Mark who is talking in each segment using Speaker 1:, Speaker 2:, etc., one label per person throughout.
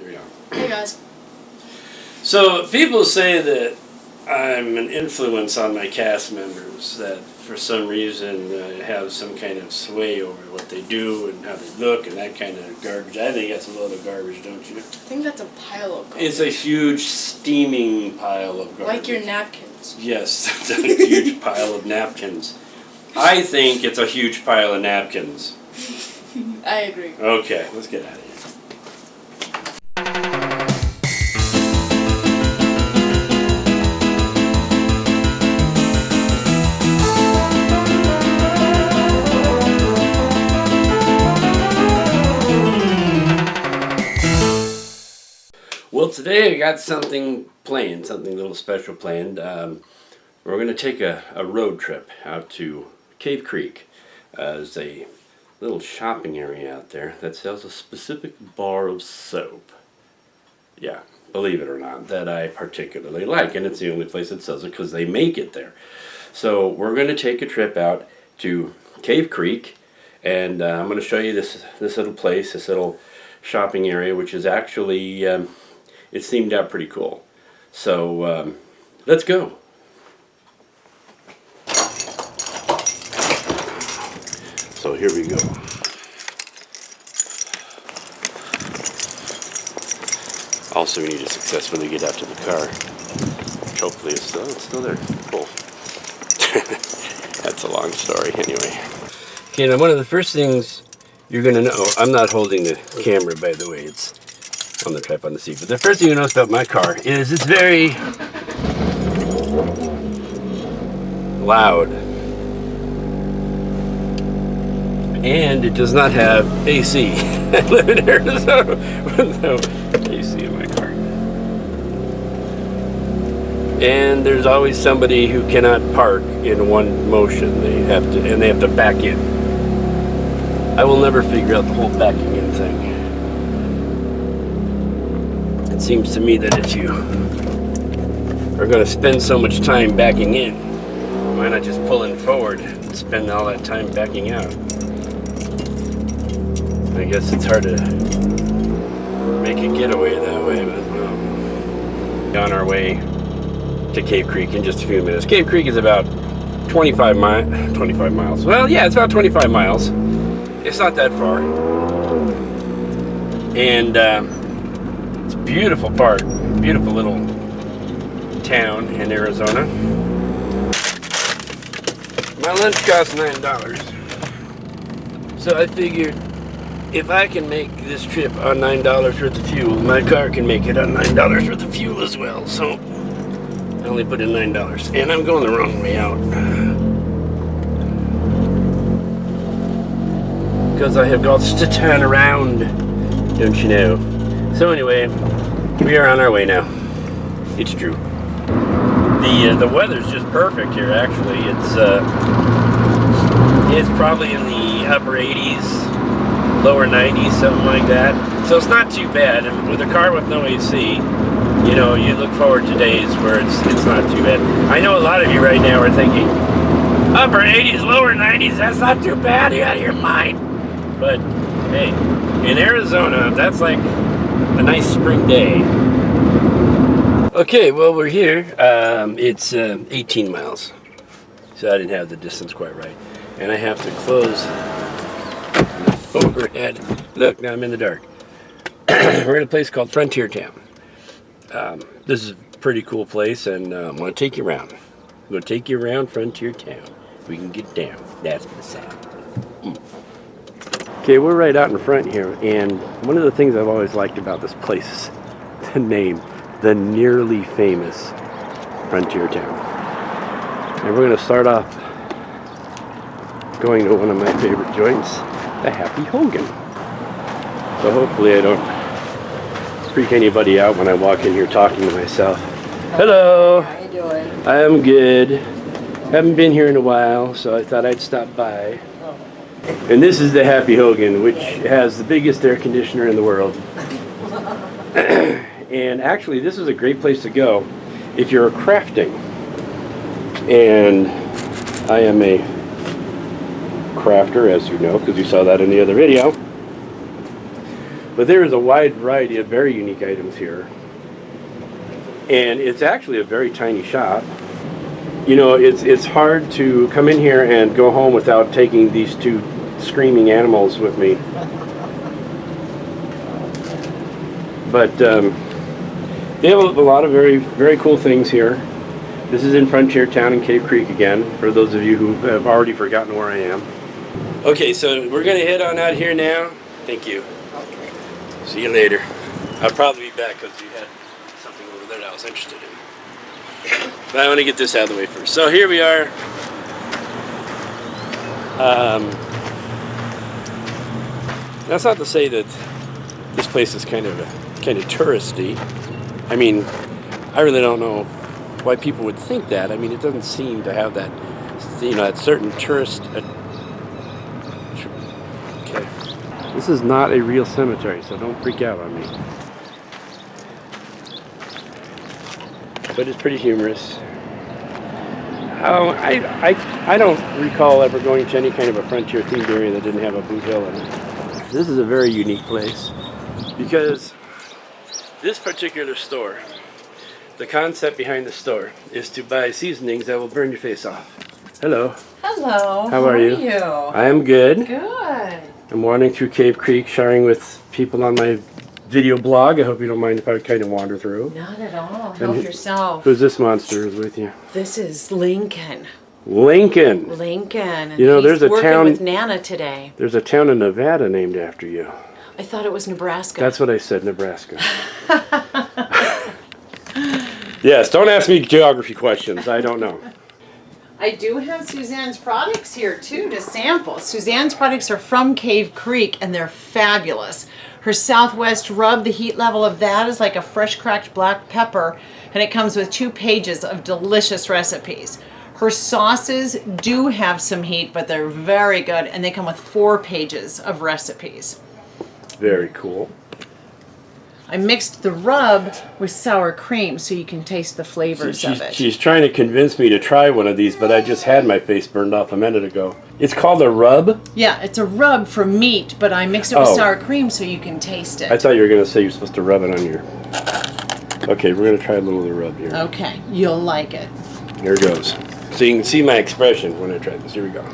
Speaker 1: Here we go.
Speaker 2: Hey guys.
Speaker 1: So people say that I'm an influence on my cast members, that for some reason have some kind of sway over what they do and how they look and that kind of garbage. I think that's a load of garbage, don't you?
Speaker 2: I think that's a pile of garbage.
Speaker 1: It's a huge steaming pile of garbage.
Speaker 2: Like your napkins.
Speaker 1: Yes, it's a huge pile of napkins. I think it's a huge pile of napkins.
Speaker 2: I agree.
Speaker 1: Okay, let's get out of here. Well, today I got something planned, something a little special planned. We're going to take a road trip out to Cave Creek. There's a little shopping area out there that sells a specific bar of soap. Yeah, believe it or not, that I particularly like, and it's the only place that sells it because they make it there. So we're going to take a trip out to Cave Creek, and I'm going to show you this little place, this little shopping area, which is actually it seemed out pretty cool. So let's go. So here we go. Also, we need to successfully get out to the car. Hopefully it's still there. Cool. That's a long story anyway. Okay, now one of the first things you're going to know, I'm not holding the camera, by the way, it's on the tripod on the seat, but the first thing you notice about my car is it's very loud. And it does not have AC. I live in Arizona with no AC in my car. And there's always somebody who cannot park in one motion. They have to back in. I will never figure out the whole backing in thing. It seems to me that if you are going to spend so much time backing in, why not just pull in forward and spend all that time backing out? I guess it's hard to make a getaway that way, but on our way to Cave Creek in just a few minutes. Cave Creek is about 25 miles. Well, yeah, it's about 25 miles. It's not that far. And it's a beautiful part, beautiful little town in Arizona. My lunch cost $9. So I figured if I can make this trip on $9 worth of fuel, my car can make it on $9 worth of fuel as well. So I only put in $9, and I'm going the wrong way out because I have got to turn around, don't you know? So anyway, we are on our way now. It's true. The weather's just perfect here. Actually, it's probably in the upper 80s. Lower 90s, something like that. So it's not too bad. And with a car with no AC, you know, you look forward to days where it's not too bad. I know a lot of you right now are thinking, upper 80s, lower 90s, that's not too bad, you're out of your mind. But hey, in Arizona, that's like a nice spring day. Okay, well, we're here. It's 18 miles. So I didn't have the distance quite right. And I have to close overhead. Look, now I'm in the dark. We're at a place called Frontier Town. This is a pretty cool place, and I'm going to take you around. I'm going to take you around Frontier Town. We can get down. That's the sound. Okay, we're right out in front here, and one of the things I've always liked about this place is the name, the nearly famous Frontier Town. And we're going to start off going to one of my favorite joints, the Happy Hogan. So hopefully I don't freak anybody out when I walk in here talking to myself. Hello.
Speaker 2: How you doing?
Speaker 1: I'm good. Haven't been here in a while, so I thought I'd stop by. And this is the Happy Hogan, which has the biggest air conditioner in the world. And actually, this is a great place to go if you're crafting. And I am a crafter, as you know, because you saw that in the other video. But there is a wide variety of very unique items here. And it's actually a very tiny shop. You know, it's hard to come in here and go home without taking these two screaming animals with me. But they have a lot of very, very cool things here. This is in Frontier Town in Cave Creek again, for those of you who have already forgotten where I am. Okay, so we're going to head on out here now. Thank you. See you later. I'll probably be back because you had something over there that I was interested in. But I want to get this out of the way first. So here we are. That's not to say that this place is kind of touristy. I mean, I really don't know why people would think that. I mean, it doesn't seem to have that, you know, that certain tourist. Okay, this is not a real cemetery, so don't freak out on me. But it's pretty humorous. I don't recall ever going to any kind of a frontier themed area that didn't have a boot hill in it. This is a very unique place because this particular store, the concept behind the store is to buy seasonings that will burn your face off. Hello.
Speaker 3: Hello.
Speaker 1: How are you? I am good.
Speaker 3: Good.
Speaker 1: I'm wandering through Cave Creek, sharing with people on my video blog. I hope you don't mind if I kind of wander through.
Speaker 3: Not at all. Help yourself.
Speaker 1: Who's this monster is with you?
Speaker 3: This is Lincoln.
Speaker 1: Lincoln.
Speaker 3: Lincoln.
Speaker 1: You know,
Speaker 3: He's
Speaker 1: there's a
Speaker 3: working
Speaker 1: town
Speaker 3: with Nana today.
Speaker 1: There's a town in Nevada named after you.
Speaker 3: I thought it was Nebraska.
Speaker 1: That's what I said, Nebraska. Yes, don't ask me geography questions. I don't know.
Speaker 3: I do have Suzanne's products here too to sample. Suzanne's products are from Cave Creek and they're fabulous. Her Southwest rub, the heat level of that is like a fresh cracked black pepper, and it comes with 2 pages of delicious recipes. Her sauces do have some heat, but they're very good, and they come with 4 pages of recipes.
Speaker 1: Very cool.
Speaker 3: I mixed the rub with sour cream so you can taste the flavors of it.
Speaker 1: She's trying to convince me to try one of these, but I just had my face burned off a minute ago. It's called a rub?
Speaker 3: Yeah, it's a rub for meat, but I mixed it with sour cream so you can taste it.
Speaker 1: I thought you were going to say you're supposed to rub it on your... Okay, we're going to try a little of the rub here.
Speaker 3: Okay, you'll like it.
Speaker 1: Here goes. So you can see my expression when I try this. Here we go.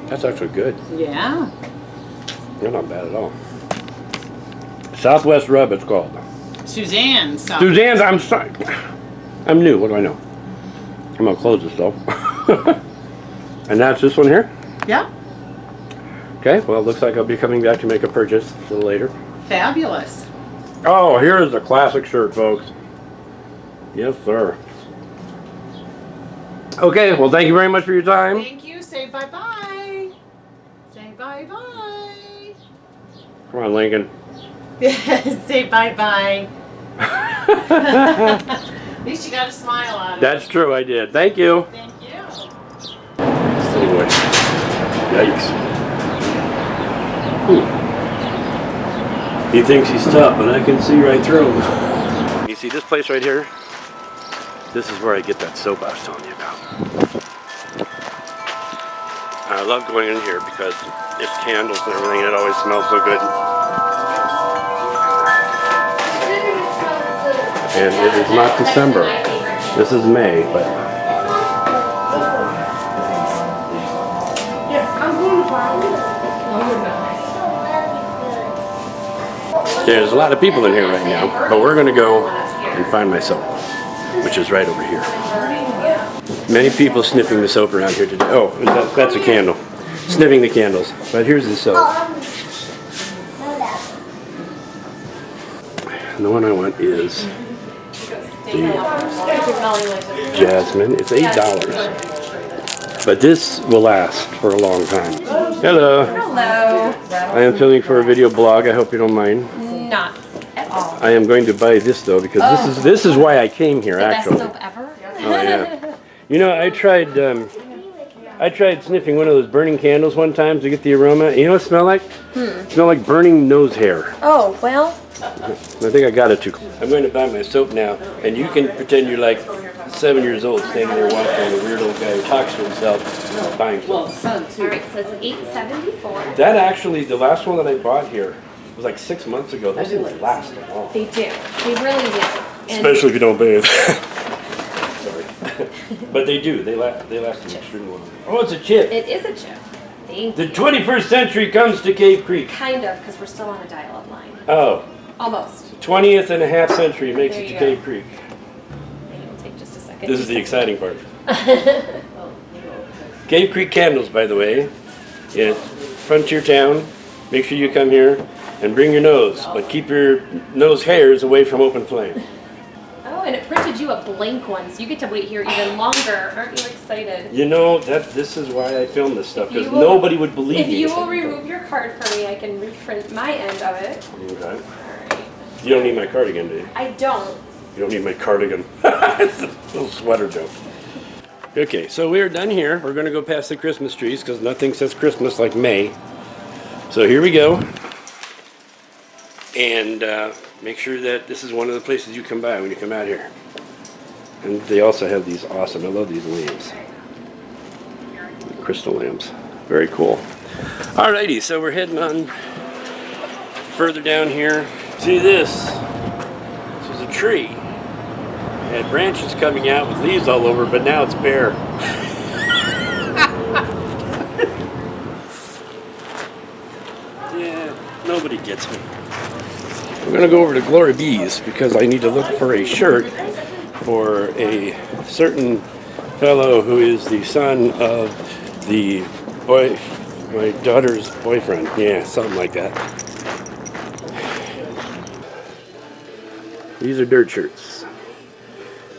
Speaker 1: That's actually good.
Speaker 3: Yeah.
Speaker 1: They're not bad at all. Southwest Rub, it's called.
Speaker 3: Suzanne's.
Speaker 1: Suzanne's, I'm sorry. I'm new, what do I know? I'm gonna close this though. And that's this one here?
Speaker 3: Yeah.
Speaker 1: Okay, well it looks like I'll be coming back to make a purchase a little later.
Speaker 3: Fabulous.
Speaker 1: Oh, here is the classic shirt, folks. Yes, sir. Okay, well thank you very much for your time.
Speaker 3: Thank you. Say bye-bye. Say bye-bye.
Speaker 1: Come on, Lincoln.
Speaker 3: Say bye-bye. At least you got a smile on it.
Speaker 1: That's true, I did. Thank you.
Speaker 3: Thank you.
Speaker 1: Anyway, yikes. He thinks he's tough, but I can see right through him. You see this place right here? This is where I get that soap I was telling you about. I love going in here because it's candles and everything, and it always smells so good. And it is not December. This is May, but... There's a lot of people in here right now, but we're going to go and find my soap, which is right over here. Many people sniffing the soap around here today. Oh, that's a candle. Sniffing the candles. But here's the soap. And the one I want is the Jasmine. It's $8. But this will last for a long time. Hello.
Speaker 4: Hello.
Speaker 1: I am filming for a video blog. I hope you don't mind.
Speaker 4: Not at all.
Speaker 1: I am going to buy this though because this is why I came here actually.
Speaker 4: Best soap ever?
Speaker 1: Oh yeah. You know, I tried sniffing one of those burning candles one time to get the aroma. You know what it smelled like? It smelled like burning nose hair.
Speaker 4: Oh, well.
Speaker 1: I think I got it too. I'm going to buy my soap now, and you can pretend you're like 7 years old, standing there watching the weird old guy who talks to himself buying stuff.
Speaker 4: All right, so it's $8.74.
Speaker 1: That actually, the last one that I bought here was like 6 months ago. Those things last a long.
Speaker 4: They do. They really do. And
Speaker 1: Especially if you don't bathe. Sorry. But they do. They last an extremely long. Oh, it's a chip.
Speaker 4: it is a chip. Thank
Speaker 1: The
Speaker 4: you.
Speaker 1: 21st century comes to Cave Creek.
Speaker 4: Kind of, because we're still on a dial-up line.
Speaker 1: Oh,
Speaker 4: Almost.
Speaker 1: 20th and a half century makes
Speaker 4: There
Speaker 1: it to
Speaker 4: you
Speaker 1: Cave
Speaker 4: go.
Speaker 1: Creek.
Speaker 4: Maybe it'll take just a second.
Speaker 1: This is the exciting part. Cave Creek candles, by the way. Yeah, frontier town. Make sure you come here and bring your nose, but keep your nose hairs away from open flame.
Speaker 4: Oh, and it printed you a blank one, so you get to wait here even longer. Aren't you excited?
Speaker 1: You know, this is why I film this stuff, because
Speaker 4: You will-
Speaker 1: nobody would believe
Speaker 4: If
Speaker 1: me.
Speaker 4: you
Speaker 1: if I
Speaker 4: will
Speaker 1: didn't.
Speaker 4: remove your card for me, I can reprint my end of it.
Speaker 1: Okay.
Speaker 4: Alright.
Speaker 1: You don't need my cardigan, do you?
Speaker 4: I don't.
Speaker 1: You don't need my cardigan. It's a little sweater joke. Okay, so we're done here. We're going to go past the Christmas trees because nothing says Christmas like May. So here we go. And make sure that this is one of the places you come by when you come out here. And they also have these awesome, I love these lamps. Crystal lamps. Very cool. Alrighty, so we're heading on further down here. See this? This is a tree. It had branches coming out with leaves all over, but now it's bare. Yeah, nobody gets me. We're gonna go over to Glory Bees because I need to look for a shirt for a certain fellow who is the son of the boy, my daughter's boyfriend. Yeah, something like that. These are dirt shirts.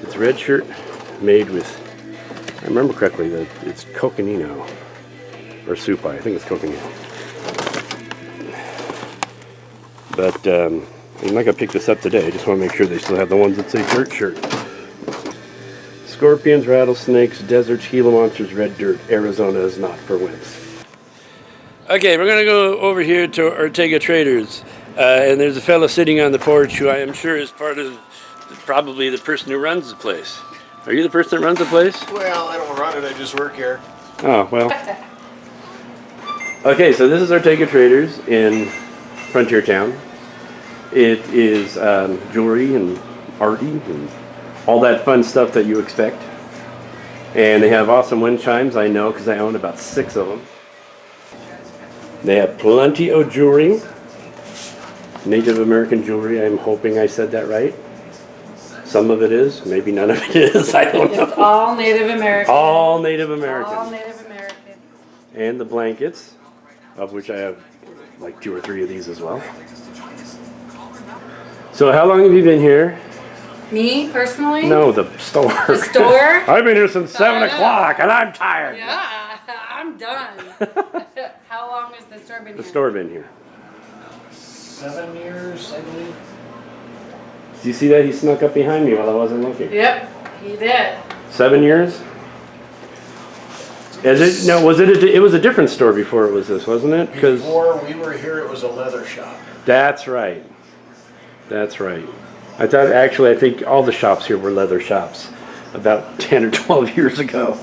Speaker 1: It's a red shirt made with, I remember correctly, that it's coconino or supai. I think it's coconino. But I'm not gonna pick this up today. I just want to make sure they still have the ones that say dirt shirt. Scorpions, rattlesnakes, deserts, Gila monsters, red dirt. Arizona is not for wimps. Okay, we're gonna go over here to Ortega Traders, and there's a fellow sitting on the porch who I am sure is part of probably the person who runs the place. Are you the person that runs the place?
Speaker 5: Well, I don't run it, I just work here.
Speaker 1: Oh, well. Okay, so this is Ortega Traders in Frontier Town. It is jewelry and arty and all that fun stuff that you expect. And they have awesome wind chimes, I know, because I own about 6 of them. They have plenty of jewelry. Native American jewelry, I'm hoping I said that right. Some of it is, maybe none of it is, I don't know.
Speaker 2: It's all Native American.
Speaker 1: All Native American.
Speaker 2: All Native American.
Speaker 1: And the blankets, of which I have like 2 or 3 of these as well. So how long have you been here?
Speaker 2: Me, personally?
Speaker 1: No, the store.
Speaker 2: The store?
Speaker 1: I've been here since 7
Speaker 2: know.
Speaker 1: o'clock and I'm tired.
Speaker 2: Yeah, I'm done. How long has the store been
Speaker 1: The
Speaker 2: here?
Speaker 1: store been here.
Speaker 5: 7 years, I believe.
Speaker 1: Do you see that? He snuck up behind me while I wasn't looking.
Speaker 2: Yep, he did.
Speaker 1: 7 years? Is it? No, was it? It was a different store before it was this, wasn't it? Because
Speaker 5: Before we were here, it was a leather shop.
Speaker 1: that's right. That's right. I thought actually, I think all the shops here were leather shops about 10 or 12 years ago.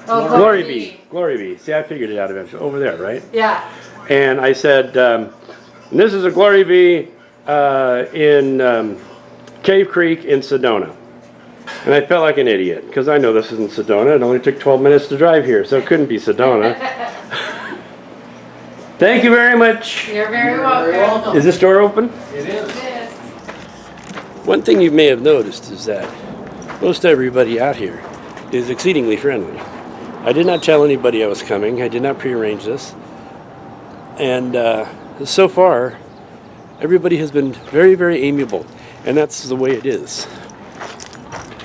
Speaker 2: Oh,
Speaker 1: Glory Bee. Glory Bee. See, I figured it out eventually. Over there, right?
Speaker 2: Yeah.
Speaker 1: And I said, this is a Glory Bee in Cave Creek in Sedona. And I felt like an idiot, because I know this isn't Sedona. It only took 12 minutes to drive here, so it couldn't be Sedona. Thank you very much.
Speaker 2: You're very welcome.
Speaker 1: Is this door open?
Speaker 5: It is.
Speaker 1: One thing you may have noticed is that most everybody out here is exceedingly friendly. I did not tell anybody I was coming. I did not prearrange this. And so far, everybody has been very, very amiable. And that's the way it is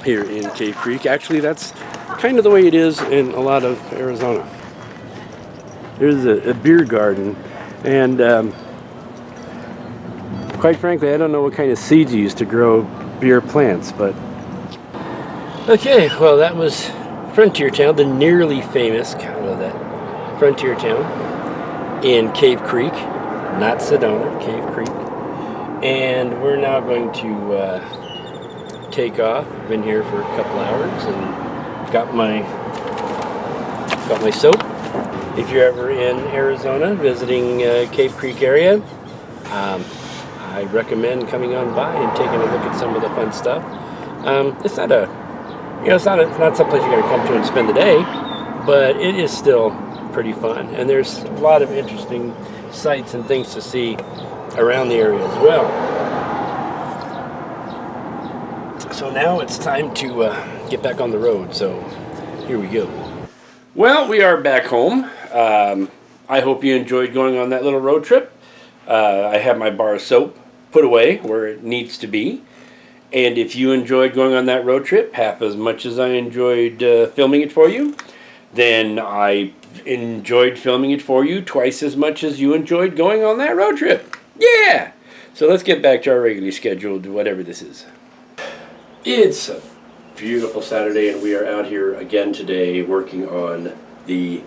Speaker 1: here in Cave Creek. Actually, that's kind of the way it is in a lot of Arizona. There's a beer garden, and quite frankly, I don't know what kind of seeds you use to grow beer plants, but... Okay, well that was Frontier Town, the nearly famous, God, I love that, Frontier Town in Cave Creek, not Sedona, Cave Creek. And we're now going to take off. Been here for a couple hours and got my soap. If you're ever in Arizona visiting Cave Creek area, I recommend coming on by and taking a look at some of the fun stuff. It's not it's not someplace you're going to come to and spend the day, but it is still pretty fun. And there's a lot of interesting sights and things to see around the area as well. So now it's time to get back on the road. So here we go. Well, we are back home. I hope you enjoyed going on that little road trip. I have my bar of soap put away where it needs to be. And if you enjoyed going on that road trip half as much as I enjoyed filming it for you, then I enjoyed filming it for you twice as much as you enjoyed going on that road trip. Yeah! So let's get back to our regularly scheduled whatever this is. It's a beautiful Saturday and we are out here again today working on the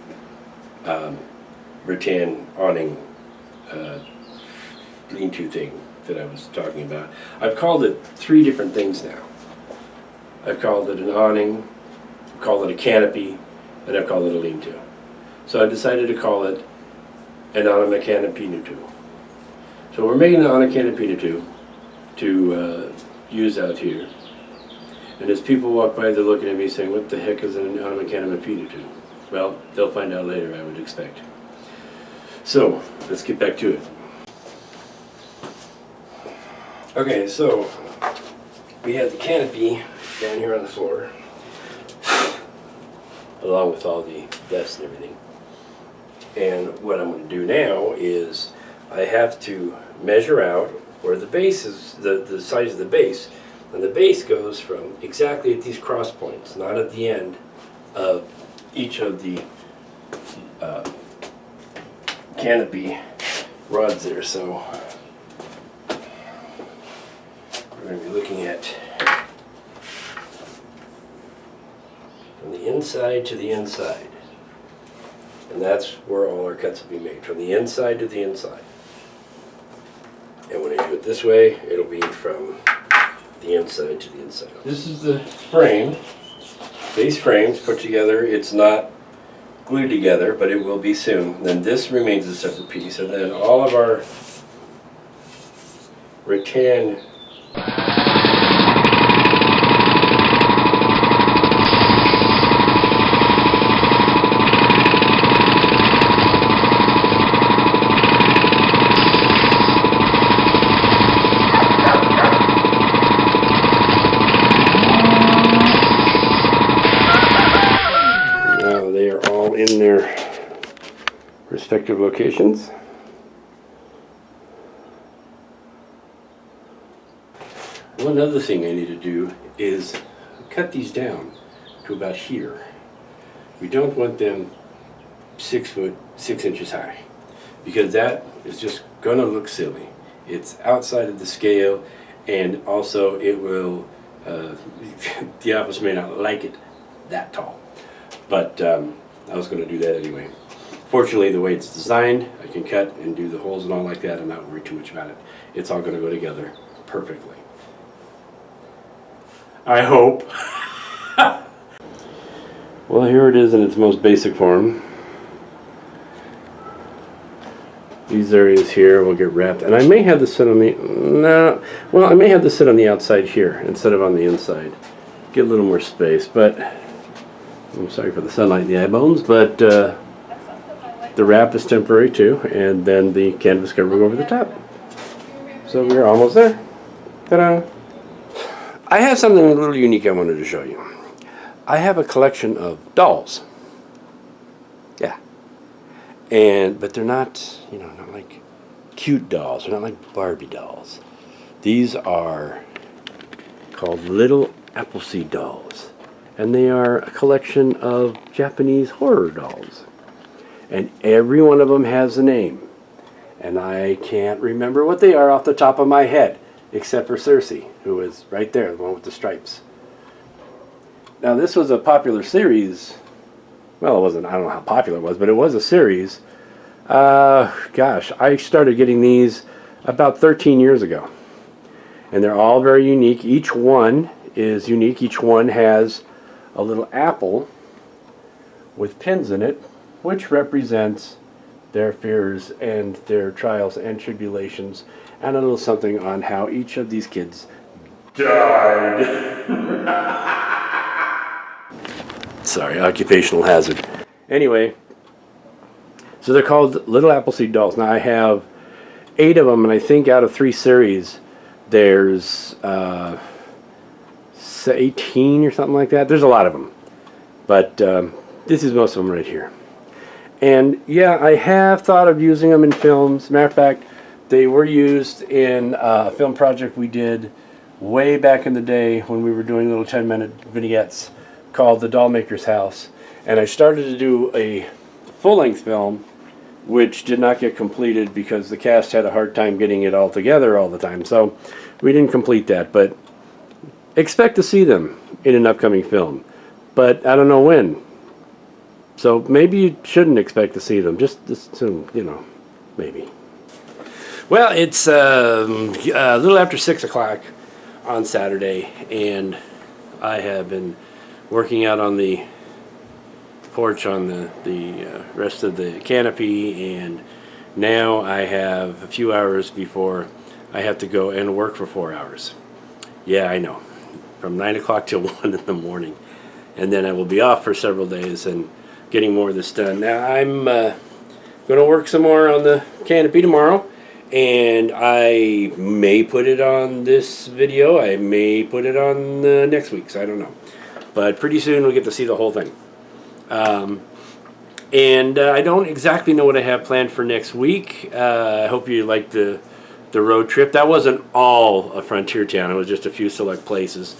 Speaker 1: rattan awning lean-to thing that I was talking about. I've called it 3 different things now. I've called it an awning, I've called it a canopy, and I've called it a lean-to. So I decided to call it an awning canopy lean-to. So we're making an awning canopy lean-to to use out here. And as people walk by, they're looking at me saying, what the heck is an awning canopy lean-to? Well, they'll find out later, I would expect. So, let's get back to it. Okay, so we have the canopy down here on the floor, along with all the desks and everything. And what I'm going to do now is I have to measure out where the base is, the size of the base. And the base goes from exactly at these cross points, not at the end of each of the canopy rods there. So we're going to be looking at from the inside to the inside. And that's where all our cuts will be made, from the inside to the inside. And when I do it this way, it'll be from the inside to the inside. This is the frame. Base frame's put together. It's not glued together, but it will be soon. Then this remains a separate piece, and then all of our rattan in their respective locations. One other thing I need to do is cut these down to about here. We don't want them 6 foot 6 inches high, because that is just gonna look silly. It's outside of the scale, and also it will the office may not like it that tall, but I was going to do that anyway. Fortunately, the way it's designed, I can cut and do the holes and all like that and not worry too much about it. It's all going to go together perfectly. I hope. Well, here it is in its most basic form. These areas here will get wrapped, and I may have this sit on the, I may have this sit on the outside here instead of on the inside. Get a little more space, but I'm sorry for the sunlight in the eye bones, but the wrap is temporary too, and then the canvas cover will go over the top. So we're almost there. Ta-da! I have something a little unique I wanted to show you. I have a collection of dolls. Yeah. But they're not, not like cute dolls. They're not like Barbie dolls. These are called Little Appleseed dolls. And they are a collection of Japanese horror dolls. And every one of them has a name. And I can't remember what they are off the top of my head, except for Circe, who is right there, the one with the stripes. Now this was a popular series. Well, it wasn't, I don't know how popular it was, but it was a series. Gosh, I started getting these about 13 years ago. And they're all very unique. Each one is unique. Each one has a little apple with pins in it, which represents their fears and their trials and tribulations, and a little something on how each of these kids died. Sorry, occupational hazard. Anyway, so they're called Little Appleseed Dolls. Now I have 8 of them, and I think out of 3 series, there's 18 or something like that. There's a lot of them, but this is most of them right here. And yeah, I have thought of using them in films. Matter of fact, they were used in a film project we did way back in the day when we were doing little 10-minute vignettes called The Doll Maker's House. And I started to do a full-length film, which did not get completed because the cast had a hard time getting it all together all the time. So we didn't complete that, but expect to see them in an upcoming film. But I don't know when. So maybe you shouldn't expect to see them. Just assume, you know, maybe. Well, it's a little after 6 o'clock on Saturday, and I have been working out on the porch on the rest of the canopy, and now I have a few hours before I have to go and work for 4 hours. Yeah, I know. From 9 o'clock till 1 in the morning. And then I will be off for several days and getting more of this done. Now, I'm going to work some more on the canopy tomorrow, and I may put it on this video. I may put it on next week's. I don't know. But pretty soon we'll get to see the whole thing. And I don't exactly know what I have planned for next week. I hope you liked the road trip. That wasn't all a frontier town. It was just a few select places.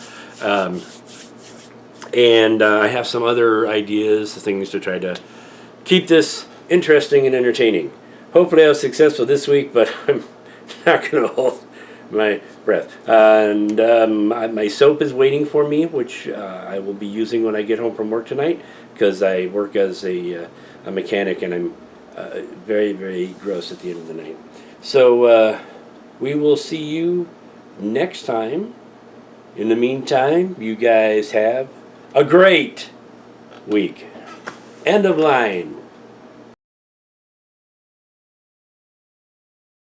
Speaker 1: And I have some other ideas, things to try to keep this interesting and entertaining. Hopefully I was successful this week, but I'm not going to hold my breath. And my soap is waiting for me, which I will be using when I get home from work tonight, because I work as a mechanic, and I'm very, very gross at the end of the night. So we will see you next time. In the meantime, you guys have a great week. End of line.